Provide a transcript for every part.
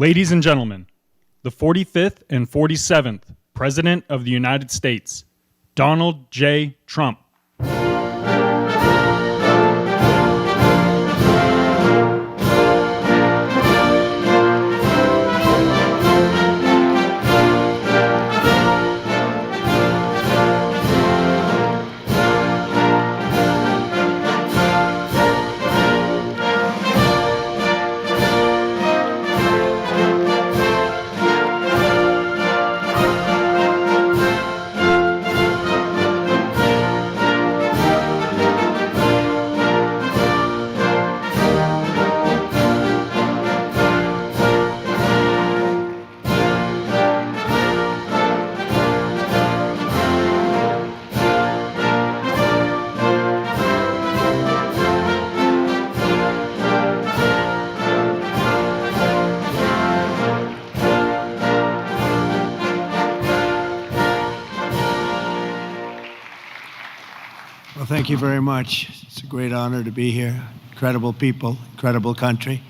Ladies and gentlemen, the 45th and 47th President of the United States, Donald J. Trump. Well, thank you very much. It's a great honor to be here. Incredible people, incredible country.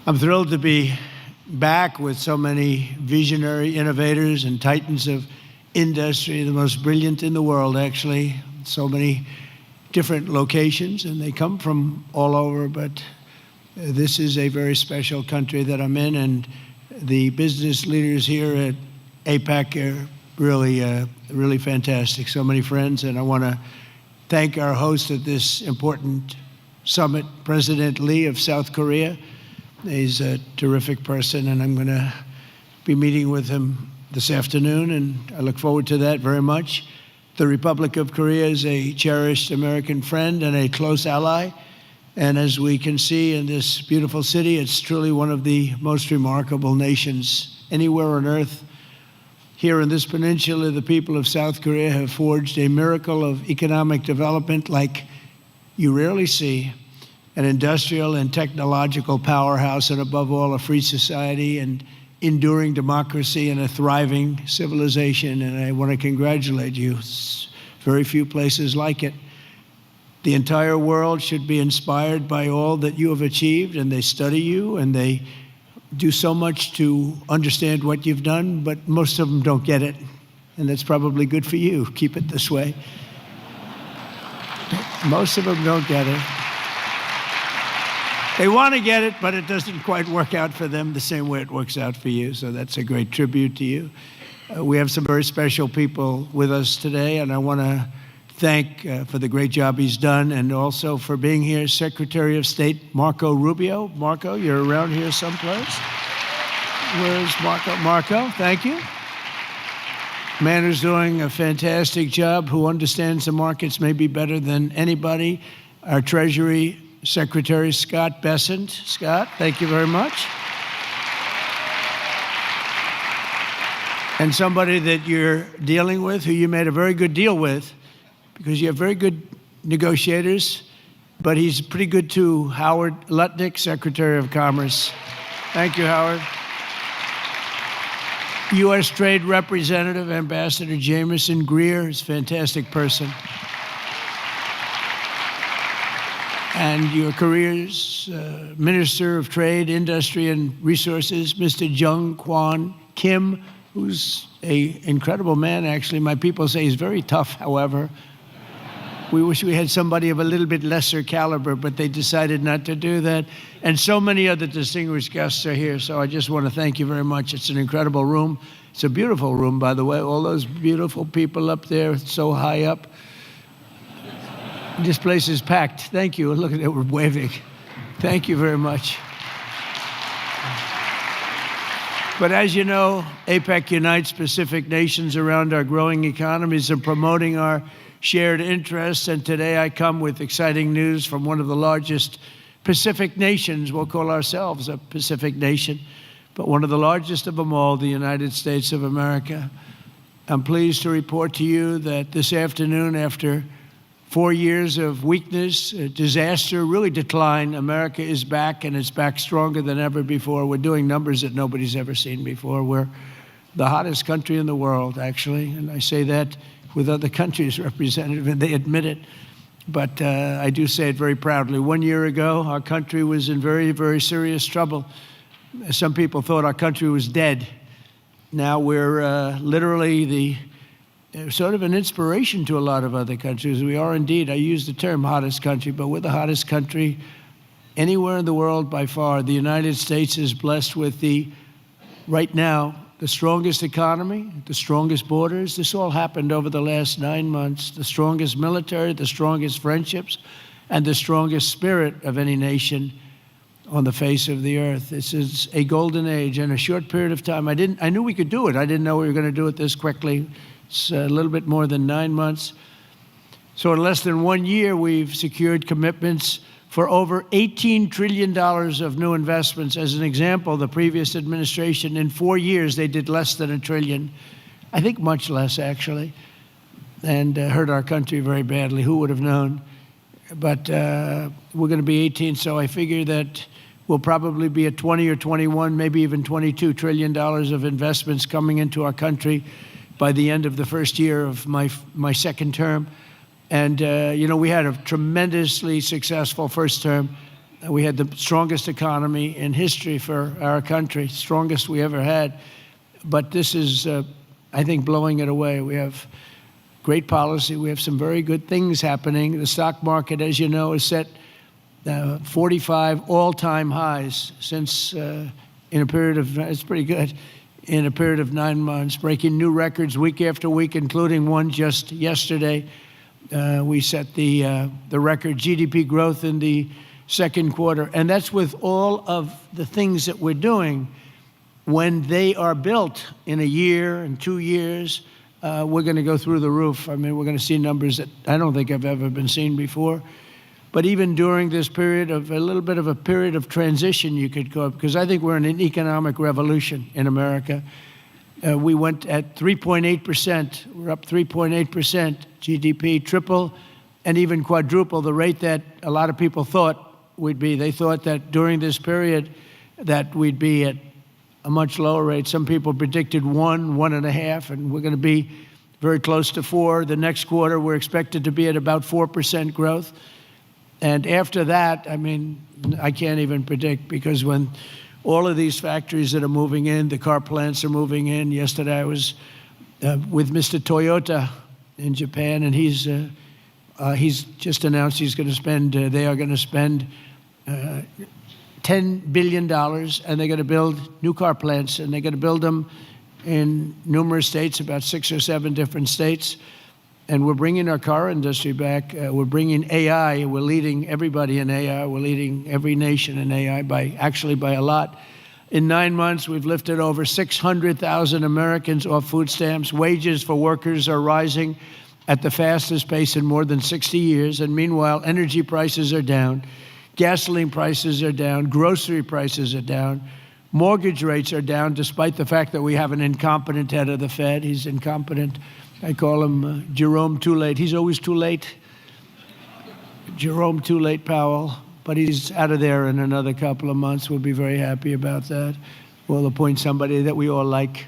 I'm thrilled to be back with so many visionary innovators and titans of industry, the most brilliant in the world, actually. So many different locations, and they come from all over, but this is a very special country that I'm in, and the business leaders here at APEC are really fantastic. So many friends, and I want to thank our host at this important summit, President Lee of South Korea. He's a terrific person, and I'm going to be meeting with him this afternoon, and I look forward to that very much. The Republic of Korea is a cherished American friend and a close ally, and as we can see in this beautiful city, it's truly one of the most remarkable nations anywhere on earth. Here in this peninsula, the people of South Korea have forged a miracle of economic development like you rarely see, an industrial and technological powerhouse, and above all, a free society and enduring democracy and a thriving civilization. And I want to congratulate you. It's very few places like it. The entire world should be inspired by all that you have achieved, and they study you, and they do so much to understand what you've done, but most of them don't get it. And that's probably good for you. Keep it this way. Most of them don't get it. They want to get it, but it doesn't quite work out for them the same way it works out for you. So that's a great tribute to you. We have some very special people with us today, and I want to thank for the great job he's done, and also for being here, Secretary of State Marco Rubio. Marco, you're around here someplace. Where's Marco? Marco, thank you. Man who's doing a fantastic job, who understands the markets maybe better than anybody. Our Treasury Secretary, Scott Bessent. Scott, thank you very much. And somebody that you're dealing with, who you made a very good deal with, because you have very good negotiators, but he's pretty good too. Howard Lutnick, Secretary of Commerce. Thank you, Howard. U.S. Trade Representative, Ambassador Jameson Greer, is a fantastic person. And your career's Minister of Trade, Industry, and Resources, Mr. Jung Kwon Kim, who's an incredible man, actually. My people say he's very tough, however. We wish we had somebody of a little bit lesser caliber, but they decided not to do that. And so many other distinguished guests are here, so I just want to thank you very much. It's an incredible room. It's a beautiful room, by the way. All those beautiful people up there, so high up. This place is packed. Thank you. Look at it, we're waving. Thank you very much. But as you know, APEC unites Pacific nations around our growing economies and promoting our shared interests, and today I come with exciting news from one of the largest Pacific nations. We'll call ourselves a Pacific nation, but one of the largest of them all, the United States of America. I'm pleased to report to you that this afternoon, after 4 years of weakness, disaster, really decline, America is back, and it's back stronger than ever before. We're doing numbers that nobody's ever seen before. We're the hottest country in the world, actually, and I say that with other countries represented, and they admit it. But I do say it very proudly. 1 year ago, our country was in very, very serious trouble. Some people thought our country was dead. Now we're literally sort of an inspiration to a lot of other countries. We are indeed, I use the term hottest country, but we're the hottest country anywhere in the world by far. The United States is blessed with right now, the strongest economy, the strongest borders. This all happened over the last 9 months. The strongest military, the strongest friendships, and the strongest spirit of any nation on the face of the earth. This is a golden age in a short period of time. I knew we could do it. I didn't know we were going to do it this quickly. It's a little bit more than 9 months. So in less than 1 year, we've secured commitments for over $18 trillion of new investments. As an example, the previous administration, in 4 years, they did less than $1 trillion. I think much less, actually, and hurt our country very badly. Who would have known? But we're going to be 18, so I figure that we'll probably be at 20 or 21, maybe even $22 trillion of investments coming into our country by the end of the first year of my second term. And, we had a tremendously successful first term. We had the strongest economy in history for our country, strongest we ever had. But this is, I think, blowing it away. We have great policy. We have some very good things happening. The stock market, as you know, is set 45 all-time highs since in a period of, it's pretty good, in a period of 9 months, breaking new records week after week, including one just yesterday. We set the record GDP growth in the second quarter, and that's with all of the things that we're doing. When they are built in a year and 2 years, we're going to go through the roof. I mean, we're going to see numbers that I don't think have ever been seen before. But even during this period of a little bit of a period of transition, you could call it, because I think we're in an economic revolution in America. We went at 3.8%. We're up 3.8% GDP, triple and even quadruple the rate that a lot of people thought we'd be. They thought that during this period that we'd be at a much lower rate. Some people predicted 1.5, and we're going to be very close to 4. The next quarter, we're expected to be at about 4% growth. And after that, I mean, I can't even predict, because when all of these factories that are moving in, the car plants are moving in. Yesterday I was with Mr. Toyota in Japan, and he's just announced he's going to spend, they are going to spend $10 billion, and they're going to build new car plants, and they're going to build them in numerous states, about 6 or 7 different states. And we're bringing our car industry back. We're bringing AI. We're leading everybody in AI. We're leading every nation in AI by a lot. In 9 months, we've lifted over 600,000 Americans off food stamps. Wages for workers are rising at the fastest pace in more than 60 years. And meanwhile, energy prices are down. Gasoline prices are down. Grocery prices are down. Mortgage rates are down, despite the fact that we have an incompetent head of the Fed. He's incompetent. I call him Jerome Too Late. He's always too late. Jerome Too Late Powell. But he's out of there in another couple of months. We'll be very happy about that. We'll appoint somebody that we all like,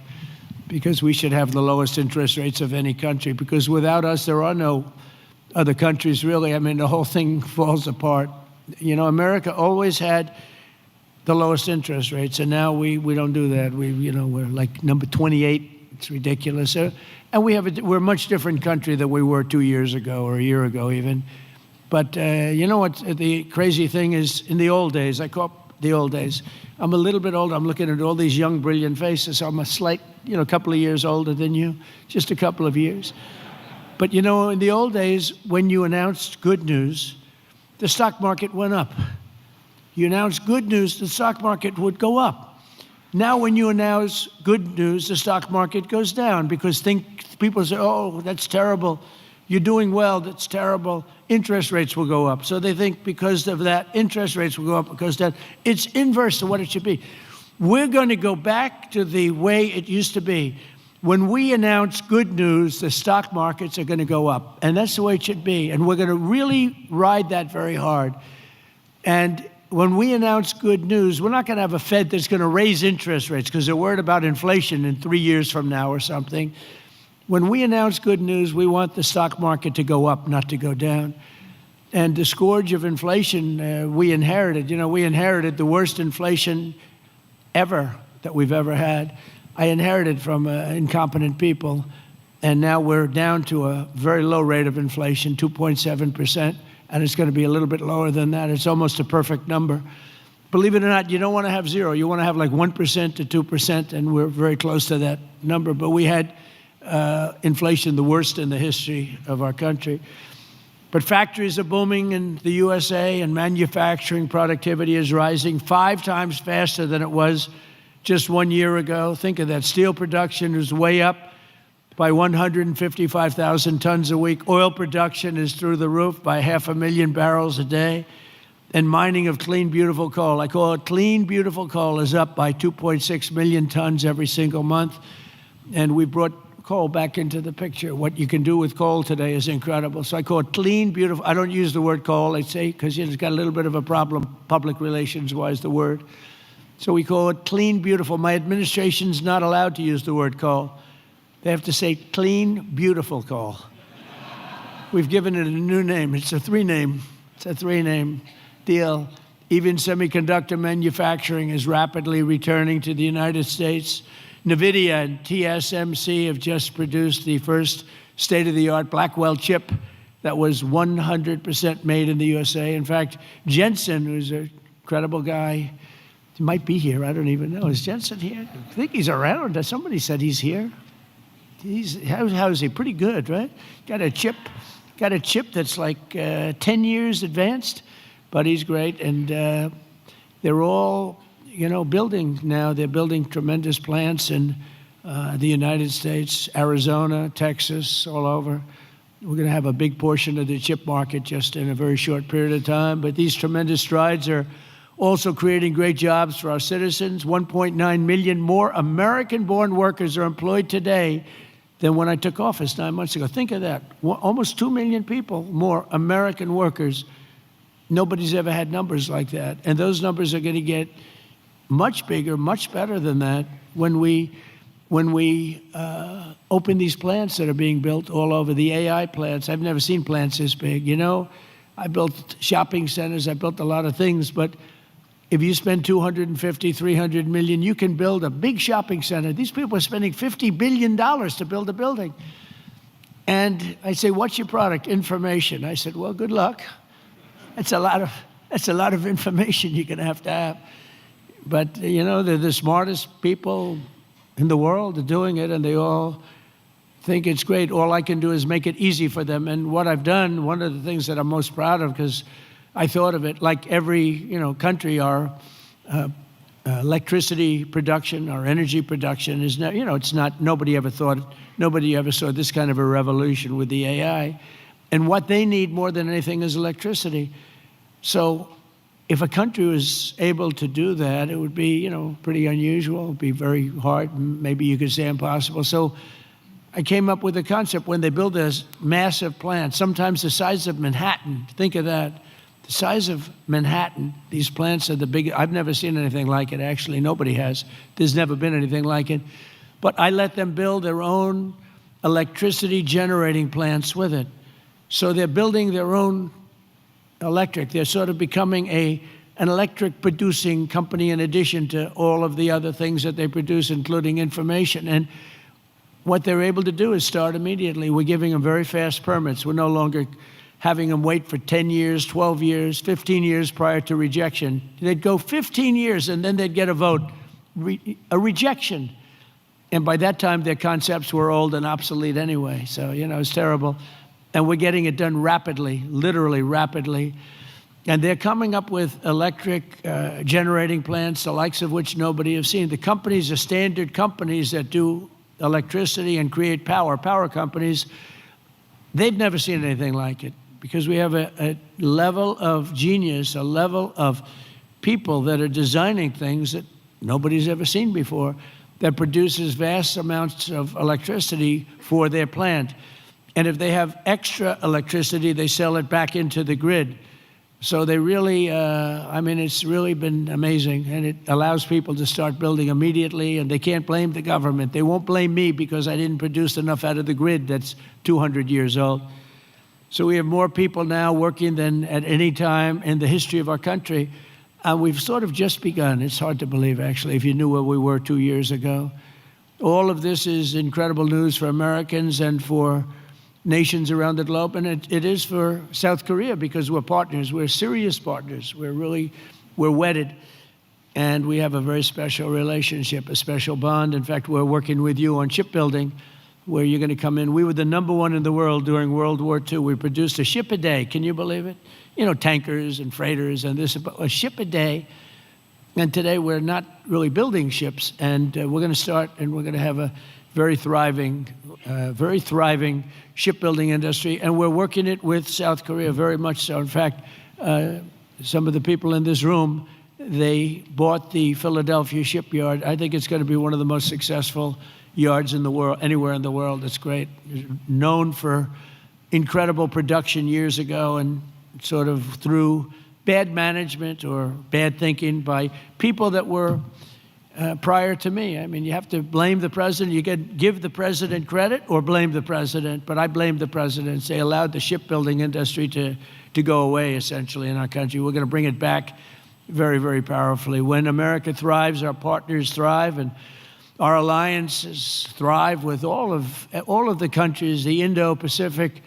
because we should have the lowest interest rates of any country. Because without us, there are no other countries, really. I mean, the whole thing falls apart. You know, America always had the lowest interest rates, and now we don't do that. We're like number 28. It's ridiculous. And we're a much different country than we were 2 years ago, or a year ago even. But you know what the crazy thing is? In the old days, I call it the old days. I'm a little bit older. I'm looking at all these young, brilliant faces. I'm a slight, a couple of years older than you, just a couple of years. But in the old days, when you announced good news, the stock market went up. You announced good news, the stock market would go up. Now, when you announce good news, the stock market goes down, because people say, oh, that's terrible. You're doing well, that's terrible. Interest rates will go up. So they think because of that, interest rates will go up because that. It's inverse to what it should be. We're going to go back to the way it used to be. When we announce good news, the stock markets are going to go up. And that's the way it should be. And we're going to really ride that very hard. And when we announce good news, we're not going to have a Fed that's going to raise interest rates because they're worried about inflation in 3 years from now or something. When we announce good news, we want the stock market to go up, not to go down. And the scourge of inflation we inherited. We inherited the worst inflation ever that we've ever had. I inherited from incompetent people, and now we're down to a very low rate of inflation, 2.7%, and it's going to be a little bit lower than that. It's almost a perfect number. Believe it or not, you don't want to have zero. You want to have like 1% to 2%, and we're very close to that number. But we had inflation the worst in the history of our country. But factories are booming in the USA, and manufacturing productivity is rising 5 times faster than it was just 1 year ago. Think of that. Steel production is way up by 155,000 tons a week. Oil production is through the roof by 500,000 barrels a day. And mining of clean, beautiful coal, I call it clean, beautiful coal, is up by 2.6 million tons every single month. And we brought coal back into the picture. What you can do with coal today is incredible. So I call it clean, beautiful. I don't use the word coal, I say, because it's got a little bit of a problem, public relations-wise, the word. So we call it clean, beautiful. My administration's not allowed to use the word coal. They have to say clean, beautiful coal. We've given it a new name. It's a three-name deal. Even semiconductor manufacturing is rapidly returning to the United States. NVIDIA and TSMC have just produced the first state-of-the-art Blackwell chip that was 100% made in the USA. In fact, Jensen, who's an incredible guy, he might be here. I don't even know. Is Jensen here? I think he's around. Somebody said he's here. How is he? Pretty good, right? Got a chip that's like 10 years advanced. But he's great, and they're all, building now. They're building tremendous plants in the United States, Arizona, Texas, all over. We're going to have a big portion of the chip market just in a very short period of time. But these tremendous strides are also creating great jobs for our citizens. 1.9 million more American-born workers are employed today than when I took office 9 months ago. Think of that. Almost 2 million people more American workers. Nobody's ever had numbers like that. And those numbers are going to get much bigger, much better than that when we open these plants that are being built all over, the AI plants. I've never seen plants this big. I built shopping centers. I built a lot of things. But if you spend $250, $300 million, you can build a big shopping center. These people are spending $50 billion to build a building. And I say, what's your product? Information. I said, well, good luck. That's a lot of information you're going to have. But, they're the smartest people in the world are doing it, and they all think it's great. All I can do is make it easy for them. And what I've done, one of the things that I'm most proud of, because I thought of it like every, country, our electricity production, our energy production is now, it's not, nobody ever saw this kind of a revolution with the AI. And what they need more than anything is electricity. So if a country was able to do that, it would be, pretty unusual. It would be very hard, maybe you could say impossible. So I came up with a concept when they build this massive plant, sometimes the size of Manhattan. Think of that. The size of Manhattan, these plants are the biggest. I've never seen anything like it, actually. Nobody has. There's never been anything like it. But I let them build their own electricity generating plants with it. So they're building their own electric. They're sort of becoming an electric producing company in addition to all of the other things that they produce, including information. And what they're able to do is start immediately. We're giving them very fast permits. We're no longer having them wait for 10 years, 12 years, 15 years prior to rejection. They'd go 15 years and then they'd get a vote, a rejection. And by that time, their concepts were old and obsolete anyway. So, it's terrible. And we're getting it done rapidly, literally rapidly. And they're coming up with electric generating plants, the likes of which nobody has seen. The companies are standard companies that do electricity and create power companies. They've never seen anything like it because we have a level of genius, a level of people that are designing things that nobody's ever seen before that produces vast amounts of electricity for their plant. And if they have extra electricity, they sell it back into the grid. So they really, it's really been amazing. And it allows people to start building immediately, and they can't blame the government. They won't blame me because I didn't produce enough out of the grid that's 200 years old. So we have more people now working than at any time in the history of our country. We've sort of just begun. It's hard to believe, actually, if you knew where we were 2 years ago. All of this is incredible news for Americans and for nations around the globe, and it is for South Korea because we're partners. We're serious partners. We're wedded, and we have a very special relationship, a special bond. In fact, we're working with you on shipbuilding, where you're going to come in. We were the #1 in the world during World War II. We produced a ship a day. Can you believe it? You know, tankers and freighters and this, a ship a day. And today we're not really building ships, and we're going to start, and we're going to have a very thriving shipbuilding industry, and we're working it with South Korea very much so. In fact, some of the people in this room, they bought the Philadelphia shipyard. I think it's going to be one of the most successful yards in the world, anywhere in the world. It's great. Known for incredible production years ago, and sort of through bad management or bad thinking by people that were prior to me. I mean, you have to blame the president. You can give the president credit or blame the president, but I blame the president. They allowed the shipbuilding industry to go away, essentially, in our country. We're going to bring it back very, very powerfully. When America thrives, our partners thrive, and our alliances thrive with all of the countries. The Indo-Pacific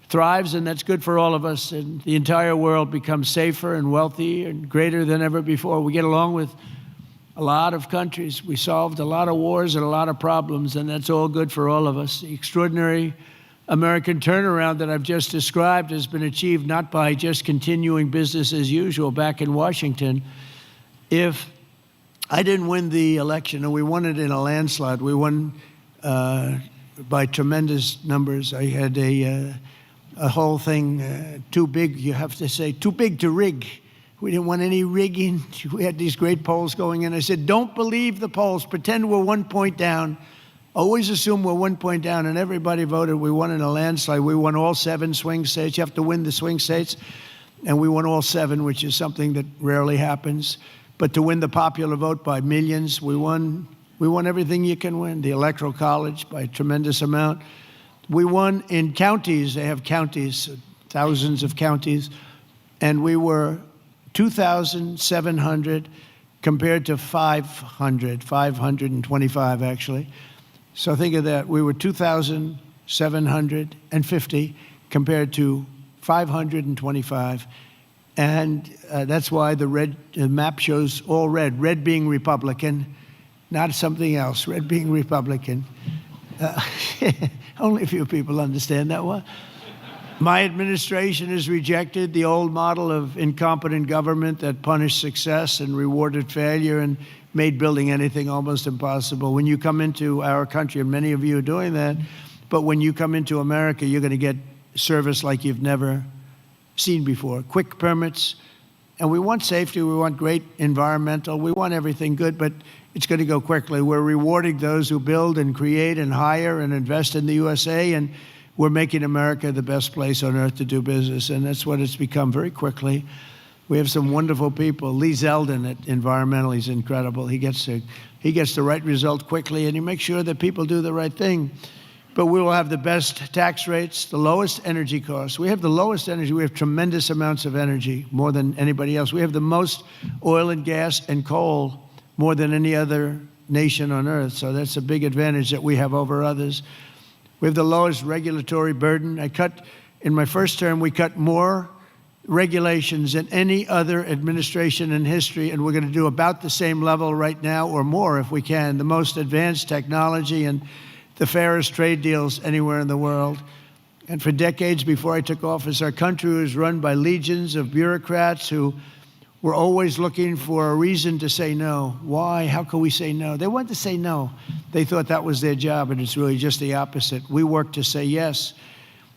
thrives, and that's good for all of us, and the entire world becomes safer and wealthy and greater than ever before. We get along with a lot of countries. We solved a lot of wars and a lot of problems, and that's all good for all of us. The extraordinary American turnaround that I've just described has been achieved not by just continuing business as usual back in Washington. If I didn't win the election, and we won it in a landslide, we won by tremendous numbers. I had a whole thing too big, you have to say, too big to rig. We didn't want any rigging. We had these great polls going in. I said, don't believe the polls. Pretend we're 1 point down. Always assume we're 1 point down. And everybody voted. We won in a landslide. We won all 7 swing states. You have to win the swing states. And we won all 7, which is something that rarely happens. But to win the popular vote by millions, we won everything you can win. The Electoral College by a tremendous amount. We won in counties. They have counties, thousands of counties. And we were 2,700 compared to 525 actually. So think of that. We were 2,750 compared to 525. And that's why the map shows all red. Red being Republican, not something else. Red being Republican. Only a few people understand that one. My administration has rejected the old model of incompetent government that punished success and rewarded failure and made building anything almost impossible. When you come into our country, and many of you are doing that, but when you come into America, you're going to get service like you've never seen before. Quick permits, and we want safety, we want great environmental, we want everything good, but it's going to go quickly. We're rewarding those who build and create and hire and invest in the USA, and we're making America the best place on earth to do business, and that's what it's become very quickly. We have some wonderful people. Lee Zeldin at Environmental, he's incredible. He gets the right result quickly, and he makes sure that people do the right thing. But we will have the best tax rates, the lowest energy costs. We have the lowest energy. We have tremendous amounts of energy, more than anybody else. We have the most oil and gas and coal, more than any other nation on earth. So that's a big advantage that we have over others. We have the lowest regulatory burden. In my first term, we cut more regulations than any other administration in history, and we're going to do about the same level right now or more if we can. The most advanced technology and the fairest trade deals anywhere in the world. And for decades before I took office, our country was run by legions of bureaucrats who were always looking for a reason to say no. Why? How can we say no? They wanted to say no. They thought that was their job, and it's really just the opposite. We work to say yes.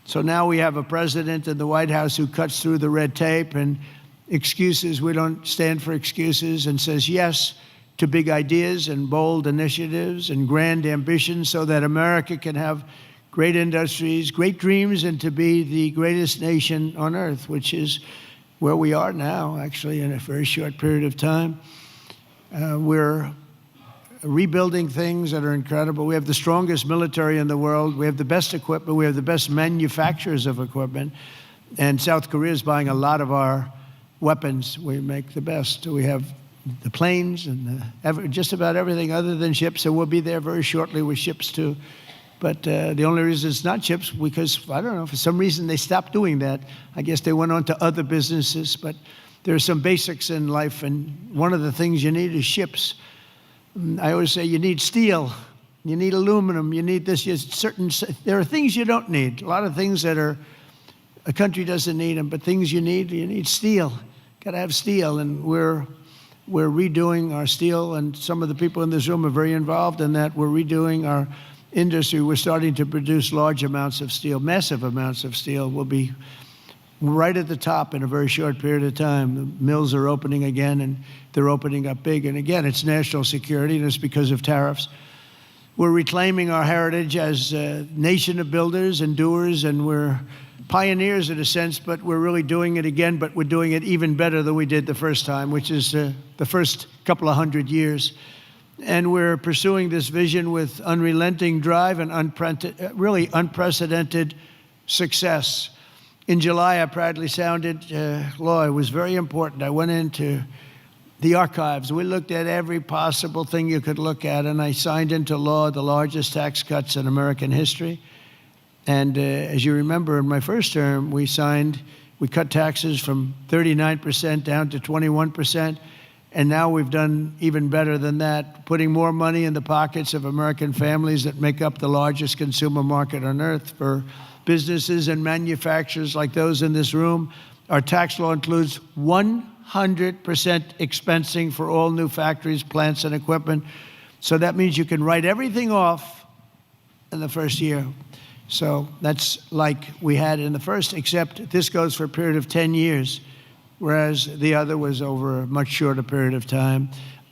So now we have a president in the White House who cuts through the red tape and excuses. We don't stand for excuses, and says yes to big ideas and bold initiatives and grand ambitions so that America can have great industries, great dreams, and to be the greatest nation on earth, which is where we are now, actually, in a very short period of time. We're rebuilding things that are incredible. We have the strongest military in the world. We have the best equipment. We have the best manufacturers of equipment. And South Korea is buying a lot of our weapons, we make the best. We have the planes and just about everything other than ships, and we'll be there very shortly with ships too. But the only reason it's not ships, because, I don't know, for some reason they stopped doing that. I guess they went on to other businesses, but there are some basics in life, and one of the things you need is ships. I always say you need steel, you need aluminum, you need this. There are things you don't need. A lot of things that a country doesn't need them, but things you need steel. Got to have steel, and we're redoing our steel, and some of the people in this room are very involved in that. We're redoing our industry. We're starting to produce large amounts of steel, massive amounts of steel. We'll be right at the top in a very short period of time. The mills are opening again, and they're opening up big. And again, it's national security, and it's because of tariffs. We're reclaiming our heritage as a nation of builders and doers, and we're pioneers in a sense, but we're really doing it again, but we're doing it even better than we did the first time, which is the first couple of 100 years. And we're pursuing this vision with unrelenting drive and really unprecedented success. In July, I proudly sounded law. It was very important. I went into the archives. We looked at every possible thing you could look at, and I signed into law the largest tax cuts in American history. And as you remember, in my first term, we cut taxes from 39% down to 21%. And now we've done even better than that, putting more money in the pockets of American families that make up the largest consumer market on earth. For businesses and manufacturers like those in this room, our tax law includes 100% expensing for all new factories, plants, and equipment. So that means you can write everything off in the first year. So that's like we had in the first, except this goes for a period of 10 years, whereas the other was over a much shorter period of time.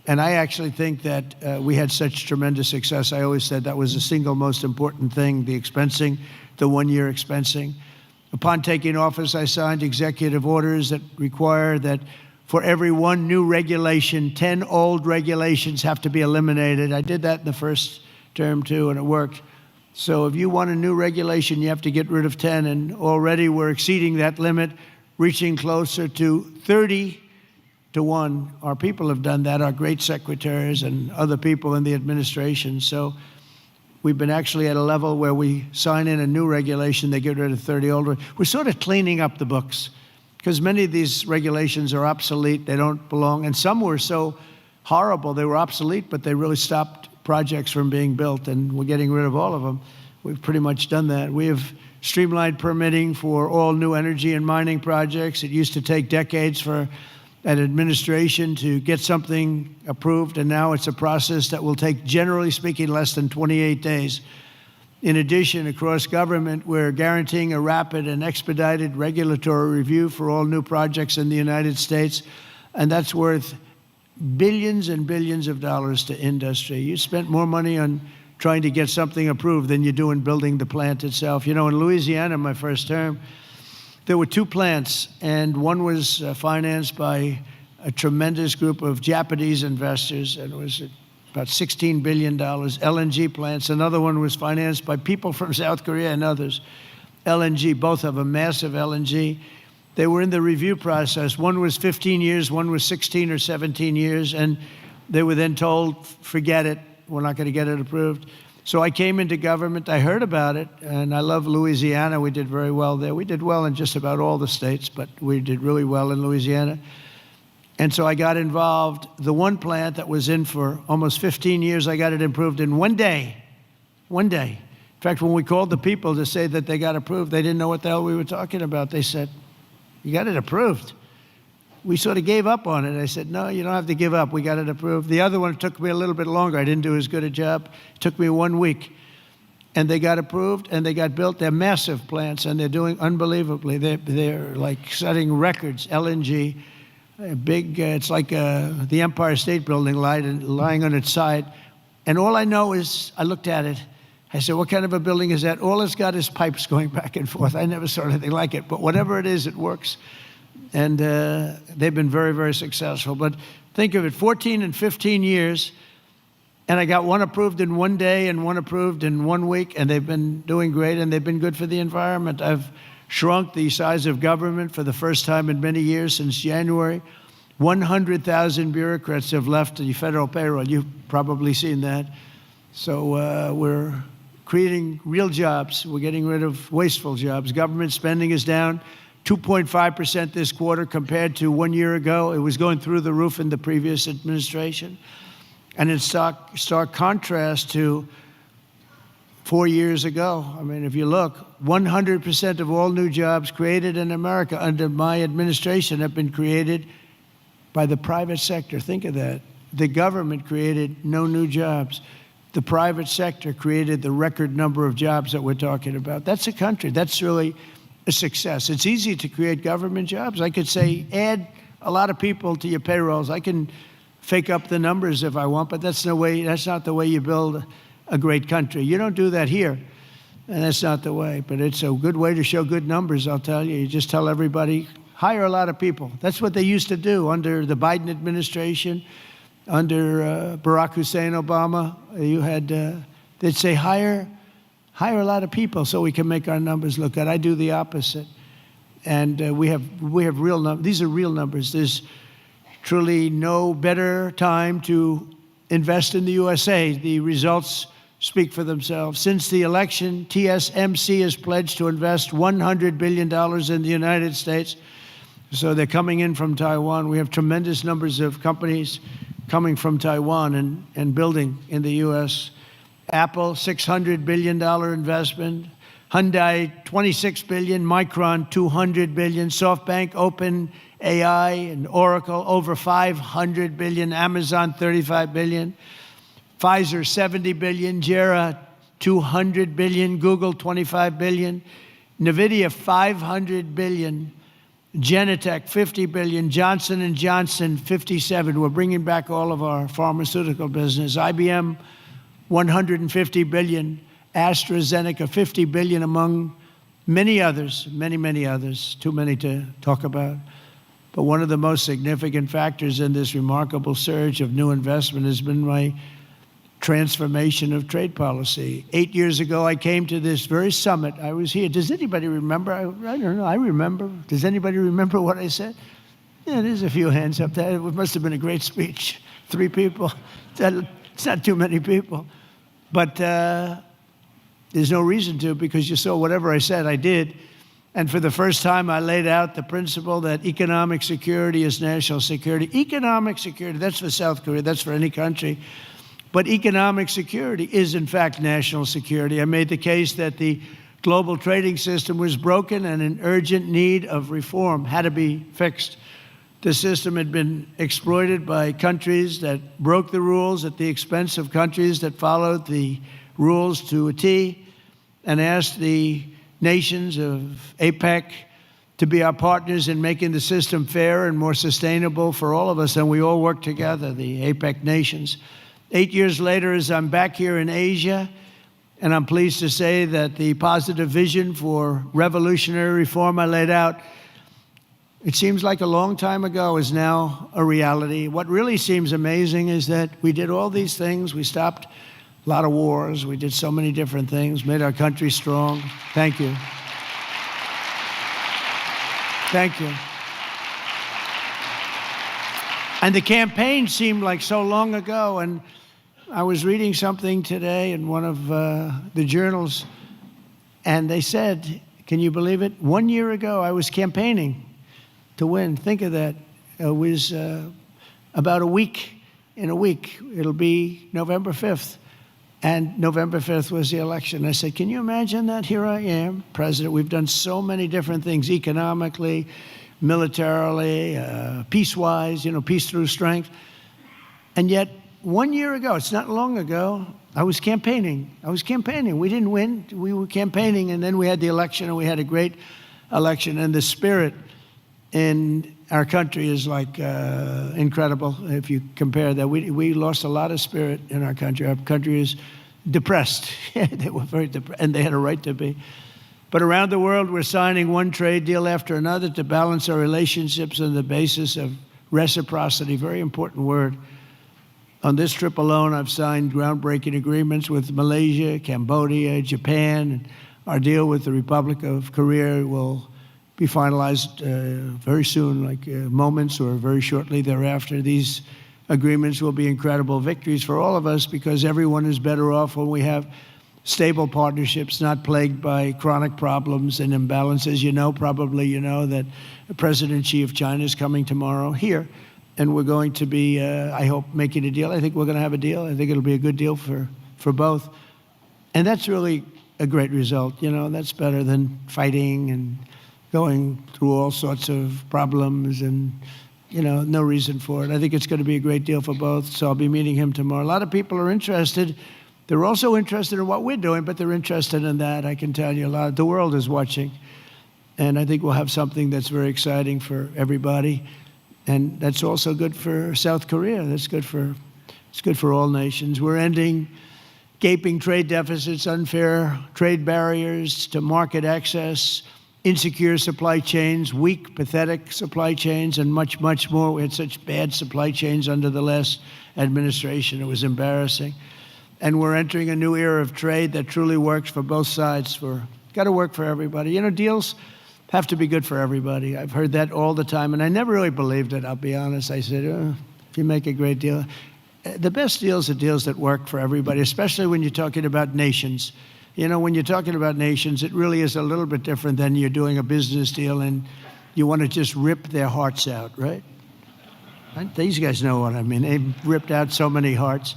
And I actually think that we had such tremendous success. I always said that was the single most important thing, the expensing, the one-year expensing. Upon taking office, I signed executive orders that require that for every one new regulation, 10 old regulations have to be eliminated. I did that in the first term too, and it worked. So if you want a new regulation, you have to get rid of 10, and already we're exceeding that limit, reaching closer to 30 to 1. Our people have done that, our great secretaries and other people in the administration. So we've been actually at a level where we sign in a new regulation, they get rid of 30 old. We're sort of cleaning up the books, because many of these regulations are obsolete, they don't belong, and some were so horrible, they were obsolete, but they really stopped projects from being built, and we're getting rid of all of them. We've pretty much done that. We have streamlined permitting for all new energy and mining projects. It used to take decades for an administration to get something approved, and now it's a process that will take, generally speaking, less than 28 days. In addition, across government, we're guaranteeing a rapid and expedited regulatory review for all new projects in the United States, and that's worth billions and billions of dollars to industry. You spent more money on trying to get something approved than you do in building the plant itself. You know, in Louisiana, my first term, there were 2 plants, and one was financed by a tremendous group of Japanese investors, and it was about $16 billion, LNG plants. Another one was financed by people from South Korea and others. LNG, both of them, massive LNG. They were in the review process. One was 15 years, one was 16 or 17 years, and they were then told, forget it, we're not going to get it approved. So I came into government, I heard about it, and I love Louisiana. We did very well there. We did well in just about all the states, but we did really well in Louisiana. And so I got involved. The one plant that was in for almost 15 years, I got it approved in one day. One day. In fact, when we called the people to say that they got approved, they didn't know what the hell we were talking about. They said, you got it approved. We sort of gave up on it. I said, no, you don't have to give up. We got it approved. The other one took me a little bit longer. I didn't do as good a job. It took me 1 week. And they got approved, and they got built. They're massive plants, and they're doing unbelievably. They're like setting records, LNG, big, it's like the Empire State Building lying on its side. And all I know is, I looked at it, I said, what kind of a building is that? All it's got is pipes going back and forth. I never saw anything like it, but whatever it is, it works. And they've been very, very successful. But think of it, 14 and 15 years, and I got one approved in 1 day and one approved in 1 week, and they've been doing great, and they've been good for the environment. I've shrunk the size of government for the first time in many years since January. 100,000 bureaucrats have left the federal payroll. You've probably seen that. So we're creating real jobs. We're getting rid of wasteful jobs. Government spending is down 2.5% this quarter compared to 1 year ago. It was going through the roof in the previous administration. And in stark contrast to 4 years ago. I mean, if you look, 100% of all new jobs created in America under my administration have been created by the private sector. Think of that. The government created no new jobs. The private sector created the record number of jobs that we're talking about. That's a country. That's really a success. It's easy to create government jobs. I could say, add a lot of people to your payrolls. I can fake up the numbers if I want, but that's not the way you build a great country. You don't do that here, and that's not the way. But it's a good way to show good numbers, I'll tell you. You just tell everybody, hire a lot of people. That's what they used to do under the Biden administration, under Barack Hussein Obama. You had, they'd say, hire a lot of people so we can make our numbers look good. I do the opposite. And we have real numbers. These are real numbers. There's truly no better time to invest in the USA. The results speak for themselves. Since the election, TSMC has pledged to invest $100 billion in the United States. So they're coming in from Taiwan. We have tremendous numbers of companies coming from Taiwan and building in the U.S. Apple, $600 billion investment. Hyundai, $26 billion. Micron, $200 billion. SoftBank, OpenAI, and Oracle, over $500 billion. Amazon, $35 billion. Pfizer, $70 billion. Jera, $200 billion. Google, $25 billion. NVIDIA, $500 billion. Genentech, $50 billion. Johnson & Johnson, $57. We're bringing back all of our pharmaceutical business. IBM, $150 billion. AstraZeneca, $50 billion, among many others, many others, too many to talk about. But one of the most significant factors in this remarkable surge of new investment has been my transformation of trade policy. 8 years ago, I came to this very summit. I was here. Does anybody remember? I don't know. I remember. Does anybody remember what I said? Yeah, there's a few hands up there. It must have been a great speech. 3 people. It's not too many people. But there's no reason to, because you saw whatever I said, I did. And for the first time, I laid out the principle that economic security is national security. Economic security, that's for South Korea, that's for any country. But economic security is, in fact, national security. I made the case that the global trading system was broken and in urgent need of reform, had to be fixed. The system had been exploited by countries that broke the rules at the expense of countries that followed the rules to a T, and asked the nations of APEC to be our partners in making the system fair and more sustainable for all of us, and we all work together, the APEC nations. 8 years later, as I'm back here in Asia, and I'm pleased to say that the positive vision for revolutionary reform I laid out, it seems like a long time ago, is now a reality. What really seems amazing is that we did all these things. We stopped a lot of wars. We did so many different things, made our country strong. Thank you. Thank you. And the campaign seemed like so long ago. And I was reading something today in one of the journals, and they said, can you believe it? 1 year ago, I was campaigning to win. Think of that. It was about a week. In a week, it'll be November 5th. And November 5th was the election. I said, can you imagine that? Here I am, president. We've done so many different things economically, militarily, peace-wise, peace through strength. And yet, 1 year ago, it's not long ago, I was campaigning. We didn't win. We were campaigning, and then we had the election, and we had a great election. And the spirit in our country is like incredible if you compare that. We lost a lot of spirit in our country. Our country is depressed. They were very depressed, and they had a right to be. But around the world, we're signing one trade deal after another to balance our relationships on the basis of reciprocity. Very important word. On this trip alone, I've signed groundbreaking agreements with Malaysia, Cambodia, Japan, and Our deal with the Republic of Korea will be finalized very soon, like moments or very shortly thereafter. These agreements will be incredible victories for all of us because everyone is better off when we have stable partnerships, not plagued by chronic problems and imbalances. You know, probably you know that President Xi of China is coming tomorrow here, and we're going to be, I hope, making a deal. I think we're going to have a deal. I think it'll be a good deal for both. And that's really a great result. You know, that's better than fighting and going through all sorts of problems and, you know, no reason for it. I think it's going to be a great deal for both, so I'll be meeting him tomorrow. A lot of people are interested. They're also interested in what we're doing, but they're interested in that. I can tell you a lot. The world is watching, and I think we'll have something that's very exciting for everybody, and that's also good for South Korea. It's good for all nations. We're ending gaping trade deficits, unfair trade barriers to market access, insecure supply chains, weak, pathetic supply chains, and much, much more. We had such bad supply chains under the last administration. It was embarrassing. And we're entering a new era of trade that truly works for both sides. Got to work for everybody. You know, deals have to be good for everybody. I've heard that all the time, and I never really believed it, I'll be honest. I said, if you make a great deal. The best deals are deals that work for everybody, especially when you're talking about nations. You know, when you're talking about nations, it really is a little bit different than you're doing a business deal and you want to just rip their hearts out, right? These guys know what I mean. They've ripped out so many hearts.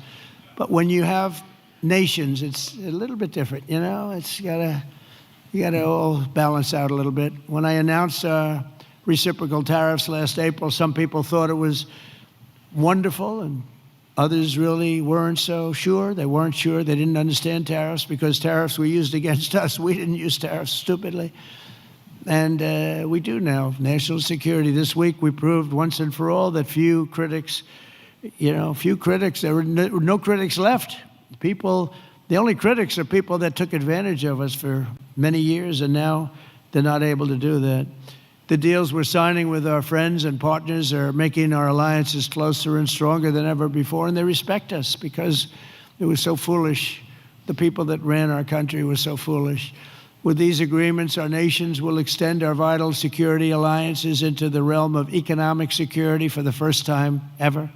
But when you have nations, it's a little bit different, you know? You gotta all balance out a little bit. When I announced reciprocal tariffs last April, some people thought it was wonderful and others really weren't so sure. They weren't sure. They didn't understand tariffs because tariffs were used against us. We didn't use tariffs stupidly. And we do now. National security. This week we proved once and for all that there were no critics left. The only critics are people that took advantage of us for many years, and now they're not able to do that. The deals we're signing with our friends and partners are making our alliances closer and stronger than ever before, and they respect us because it was so foolish. The people that ran our country were so foolish. With these agreements, our nations will extend our vital security alliances into the realm of economic security for the first time ever.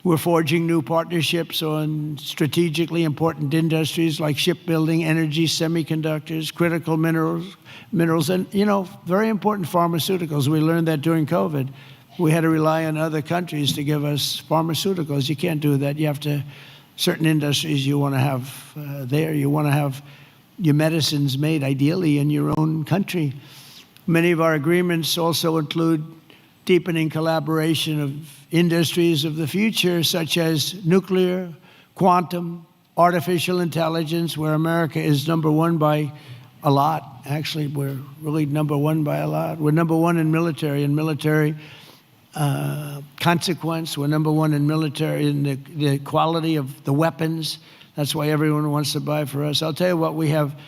We're forging new partnerships on strategically important industries like shipbuilding, energy, semiconductors, critical minerals, and, you know, very important pharmaceuticals. We learned that during COVID. We had to rely on other countries to give us pharmaceuticals. You can't do that. You have to, certain industries you want to have there. You want to have your medicines made ideally in your own country. Many of our agreements also include deepening collaboration of industries of the future, such as nuclear, quantum, artificial intelligence, where America is number one by a lot. Actually, we're really number one by a lot. We're number one in military consequence. We're number one in military in the quality of the weapons. That's why everyone wants to buy for us. I'll tell you what we have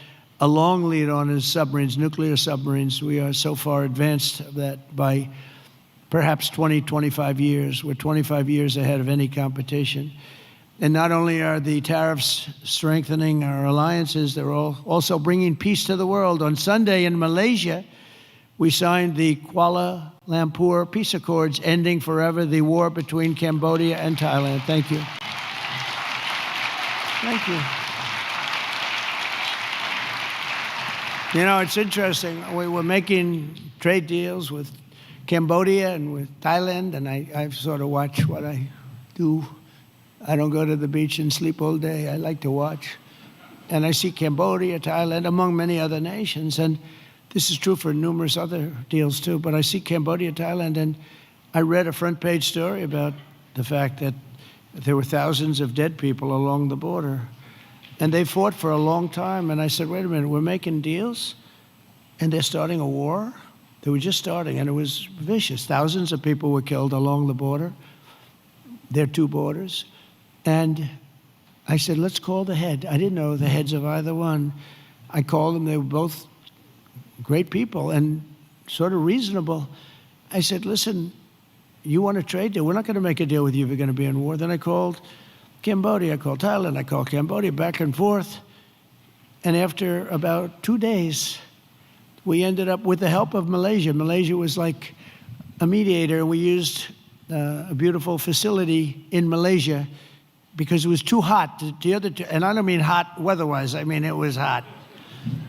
a long lead on is submarines, nuclear submarines. We are so far advanced that by perhaps 20, 25 years. We're 25 years ahead of any competition. And not only are the tariffs strengthening our alliances, they're also bringing peace to the world. On Sunday in Malaysia, we signed the Kuala Lumpur Peace Accords, ending forever the war between Cambodia and Thailand. Thank you. Thank you. You know, it's interesting. We were making trade deals with Cambodia and with Thailand, and I sort of watch what I do. I don't go to the beach and sleep all day. I like to watch. And I see Cambodia, Thailand, among many other nations. And this is true for numerous other deals too. But I see Cambodia, Thailand, and I read a front page story about the fact that there were thousands of dead people along the border. And they fought for a long time. And I said, wait a minute, we're making deals? And they're starting a war? They were just starting, and it was vicious. Thousands of people were killed along the border, their two borders. And I said, let's call the head. I didn't know the heads of either one. I called them. They were both great people and sort of reasonable. I said, listen, you want a trade deal? We're not going to make a deal with you if you're going to be in war. Then I called Cambodia. I called Thailand. I called Cambodia, back and forth. And after about 2 days, we ended up with the help of Malaysia. Malaysia was like a mediator. We used a beautiful facility in Malaysia because it was too hot. The other two, and I don't mean hot weather-wise, I mean it was hot.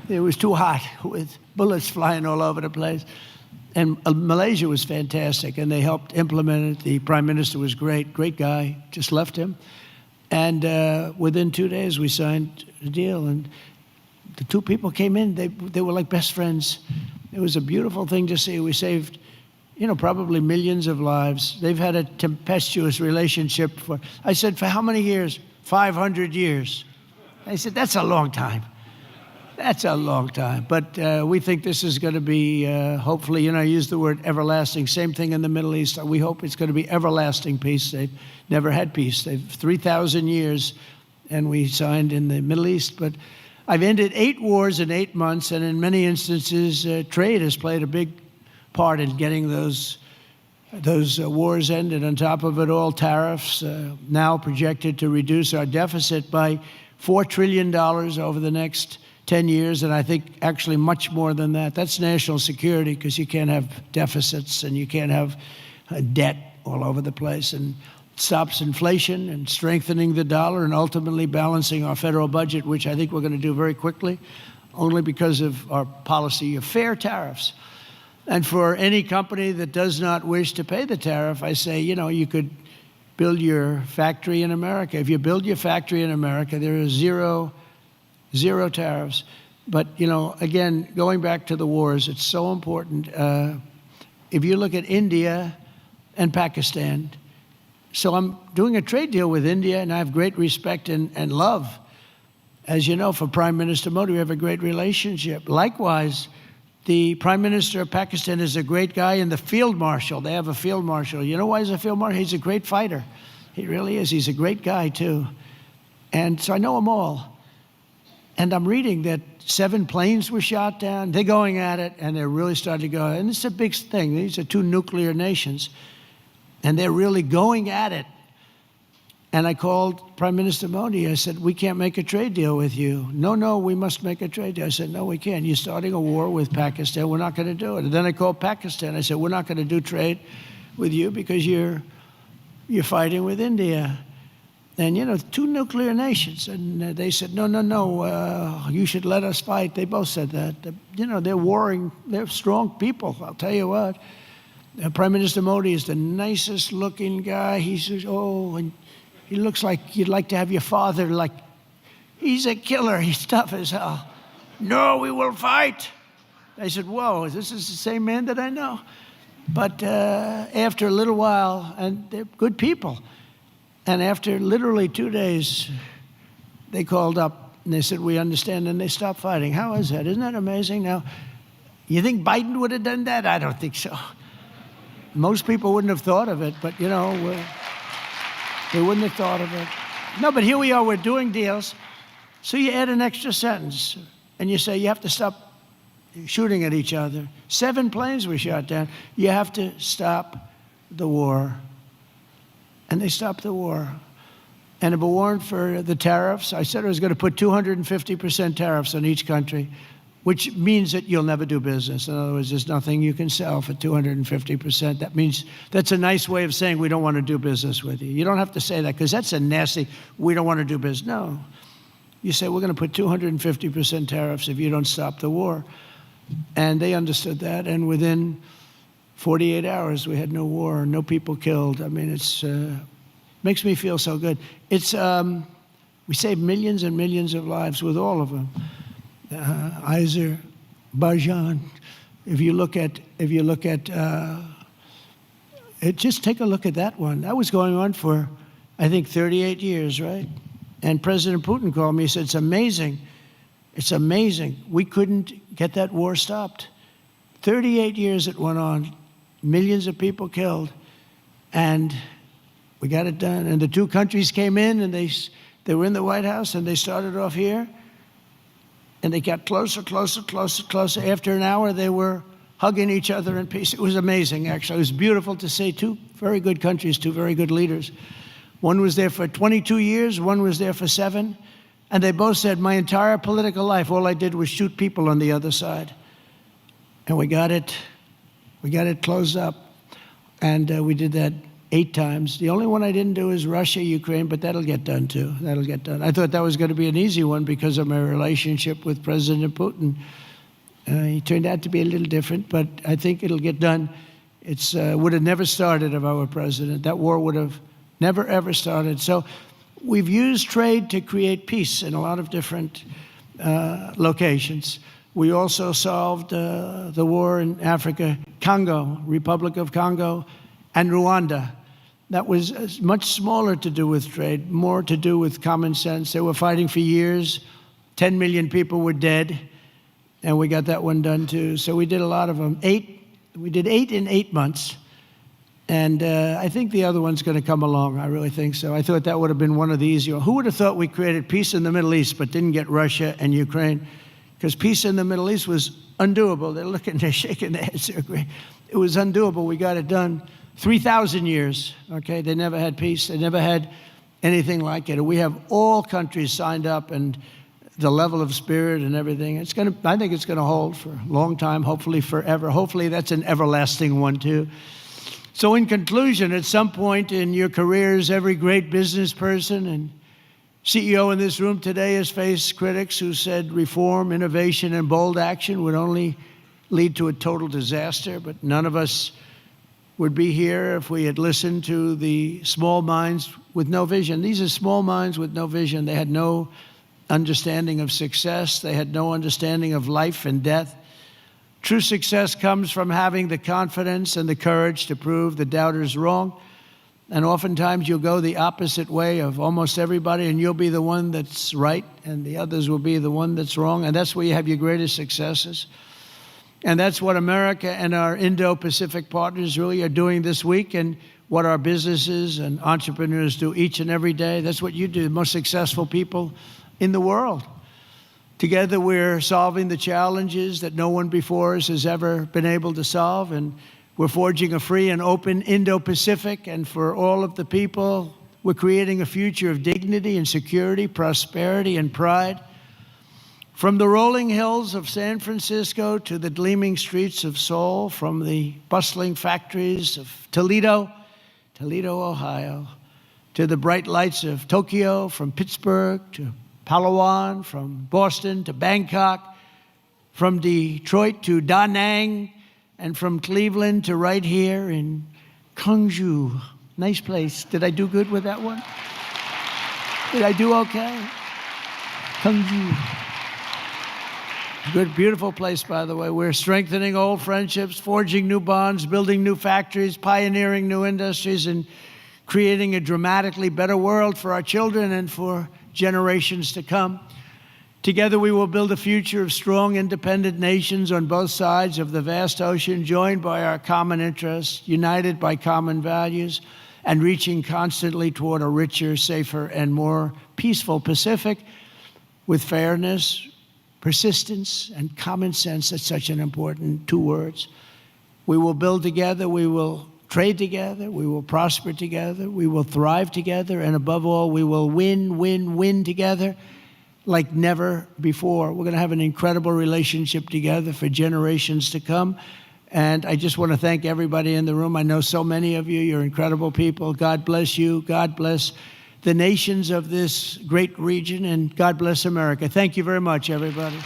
It was too hot with bullets flying all over the place. And Malaysia was fantastic, and they helped implement it. The prime minister was great guy, just left him. And within 2 days, we signed a deal. And the two people came in, they were like best friends. It was a beautiful thing to see. We saved, probably millions of lives. They've had a tempestuous relationship for, I said, for how many years? 500 years. They said, that's a long time. That's a long time. But we think this is going to be, hopefully, I use the word everlasting. Same thing in the Middle East. We hope it's going to be everlasting peace. They've never had peace. They've 3,000 years, and we signed in the Middle East. But I've ended 8 wars in 8 months, and in many instances, trade has played a big part in getting those wars ended. On top of it all, tariffs now projected to reduce our deficit by $4 trillion over the next 10 years, and I think actually much more than that. That's national security, because you can't have deficits and you can't have debt all over the place. And it stops inflation and strengthening the dollar and ultimately balancing our federal budget, which I think we're going to do very quickly, only because of our policy of fair tariffs. And for any company that does not wish to pay the tariff, I say, you could build your factory in America. If you build your factory in America, there is zero tariffs. But, again, going back to the wars, it's so important. If you look at India and Pakistan, so I'm doing a trade deal with India, and I have great respect and love. As you know, for Prime Minister Modi, we have a great relationship. Likewise, the Prime Minister of Pakistan is a great guy, and the Field Marshal, they have a Field Marshal. You know why he's a Field Marshal? He's a great fighter. He really is. He's a great guy, too. And so I know them all. And I'm reading that 7 planes were shot down. They're going at it, and they're really starting to go. And it's a big thing. These are 2 nuclear nations, and they're really going at it. And I called Prime Minister Modi. I said, we can't make a trade deal with you. No, we must make a trade deal. I said, no, we can't. You're starting a war with Pakistan. We're not going to do it. And then I called Pakistan. I said, we're not going to do trade with you because you're fighting with India. And, 2 nuclear nations. And they said, no, you should let us fight. They both said that. They're warring. They're strong people, I'll tell you what. Prime Minister Modi is the nicest looking guy. He says, and he looks like you'd like to have your father, like, he's a killer. He's tough as hell. No, we will fight. I said, whoa, this is the same man that I know. But after a little while, and they're good people, and after literally 2 days, they called up and they said, we understand, and they stopped fighting. How is that? Isn't that amazing? Now, you think Biden would have done that? I don't think so. Most people wouldn't have thought of it, but, they wouldn't have thought of it. No, but here we are, we're doing deals. So you add an extra sentence, and you say you have to stop shooting at each other. 7 planes were shot down. You have to stop the war. And they stopped the war. And if it weren't for the tariffs, I said I was going to put 250% tariffs on each country, which means that you'll never do business. In other words, there's nothing you can sell for 250%. That means that's a nice way of saying we don't want to do business with you. You don't have to say that, because that's a nasty, we don't want to do business. No. You say we're going to put 250% tariffs if you don't stop the war. And they understood that, and within 48 hours, we had no war, no people killed. I mean, it's makes me feel so good. It's we saved millions and millions of lives with all of them. Azerbaijan. If you look at, just take a look at that one. That was going on for, I think, 38 years, right? And President Putin called me. He said, "It's amazing. It's amazing. We couldn't get that war stopped. 38 years it went on, millions of people killed, and we got it done." And the 2 countries came in, and they were in the White House, and they started off here, and they got closer, closer, closer, closer. After an hour, they were hugging each other in peace. It was amazing, actually. It was beautiful to see 2 very good countries, 2 very good leaders. One was there for 22 years, one was there for 7. And they both said, my entire political life, all I did was shoot people on the other side. And we got it closed up. And we did that 8 times. The only one I didn't do is Russia, Ukraine, but that'll get done too. That'll get done. I thought that was going to be an easy one because of my relationship with President Putin. He turned out to be a little different, but I think it'll get done. It would have never started if I were president. That war would have never, ever started. So we've used trade to create peace in a lot of different locations. We also solved the war in Africa, Congo, Republic of Congo, and Rwanda. That was much smaller to do with trade, more to do with common sense. They were fighting for years. 10 million people were dead, and we got that one done too. So we did a lot of them. We did 8 in 8 months, and I think the other one's going to come along. I really think so. I thought that would have been one of the easier. Who would have thought we created peace in the Middle East but didn't get Russia and Ukraine? Because peace in the Middle East was undoable. They're shaking their heads. It was undoable. We got it done. 3,000 years, okay? They never had peace. They never had anything like it. We have all countries signed up, and the level of spirit and everything, I think it's gonna hold for a long time, hopefully forever. Hopefully that's an everlasting one too. So in conclusion, at some point in your careers, every great business person and CEO in this room today has faced critics who said reform, innovation, and bold action would only lead to a total disaster, but none of us would be here if we had listened to the small minds with no vision. These are small minds with no vision. They had no understanding of success. They had no understanding of life and death. True success comes from having the confidence and the courage to prove the doubters wrong. And oftentimes you'll go the opposite way of almost everybody, and you'll be the one that's right, and the others will be the one that's wrong. And that's where you have your greatest successes. And that's what America and our Indo-Pacific partners really are doing this week, and what our businesses and entrepreneurs do each and every day. That's what you do, the most successful people in the world. Together we're solving the challenges that no one before us has ever been able to solve, and we're forging a free and open Indo-Pacific, and for all of the people, we're creating a future of dignity and security, prosperity and pride. From the rolling hills of San Francisco to the gleaming streets of Seoul, from the bustling factories of Toledo, Ohio, to the bright lights of Tokyo, from Pittsburgh to Palawan, from Boston to Bangkok, from Detroit to Da Nang, and from Cleveland to right here in Gwangju. Nice place. Did I do good with that one? Did I do okay? Gwangju. Good, beautiful place, by the way. We're strengthening old friendships, forging new bonds, building new factories, pioneering new industries, and creating a dramatically better world for our children and for generations to come. Together we will build a future of strong, independent nations on both sides of the vast ocean, joined by our common interests, united by common values, and reaching constantly toward a richer, safer, and more peaceful Pacific with fairness, persistence, and common sense. That's such an important 2 words. We will build together, we will trade together, we will prosper together, we will thrive together, and above all, we will win together like never before. We're going to have an incredible relationship together for generations to come. And I just want to thank everybody in the room. I know so many of you, you're incredible people. God bless you. God bless the nations of this great region, and God bless America. Thank you very much, everybody.